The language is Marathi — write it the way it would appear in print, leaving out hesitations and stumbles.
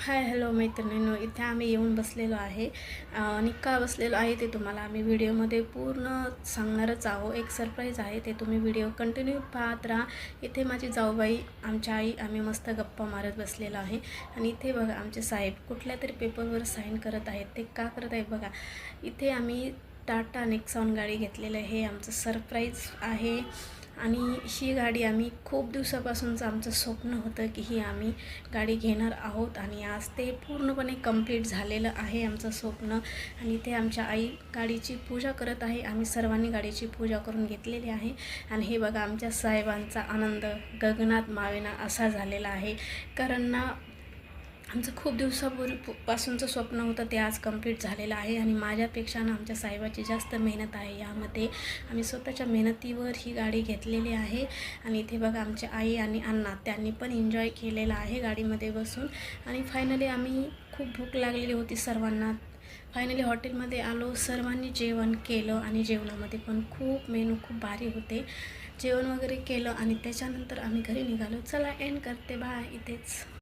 हाय हॅलो मैत्रिणींनो, इथे आम्ही येऊन बसलेलो आहे आणि का बसलेलो आहे ते तुम्हाला आम्ही व्हिडिओमध्ये पूर्ण सांगणारच आहोत. एक सरप्राईज आहे, ते तुम्ही व्हिडिओ कंटिन्यू पाहत राहा. इथे माझी जाऊबाई, आमच्या आई, आम्ही मस्त गप्पा मारत बसलेलो आहे. आणि इथे बघा आमचे साहेब कुठल्या तरी पेपरवर साईन करत आहेत. ते का करत आहेत बघा. इथे आम्ही टाटा नेक्सॉन गाडी घेतलेलं आहे, हे आमचं सरप्राईज आहे. आणि ही गाडी आम्ही खूप दिवसापासूनचं आमचं स्वप्न होतं की ही आम्ही गाडी घेणार आहोत आणि आज ते पूर्णपणे कंप्लीट झालेलं आहे आमचं स्वप्न. आणि ते आमच्या आई गाडीची पूजा करत आहे. आम्ही सर्वांनी गाडीची पूजा करून घेतलेली आहे. आणि हे बघा आमच्या साहेबांचा आनंद गगनात मावेना असा झालेला आहे, कारण ना आमचं खूप दिवसापूर्वीपासूनचं स्वप्न होतं ते आज कंप्लीट झालेलं आहे. आणि माझ्यापेक्षा ना आमच्या साहेबाची जास्त मेहनत आहे यामध्ये. आम्ही स्वतःच्या मेहनतीवर ही गाडी घेतलेली आहे. आणि इथे बघा आमचे आई आणि अण्णा त्यांनी पण एन्जॉय केलेला आहे गाडीमध्ये बसून. आणि फायनली आम्ही खूप भूक लागलेली होती सर्वांना. फायनली हॉटेलमध्ये आलो, सर्वांनी जेवण केलं आणि जेवणामध्ये पण खूप मेनू खूप भारी होते. जेवण वगैरे केलं आणि त्याच्यानंतर आम्ही घरी निघालो. चला एंड करते, बाय इथेच.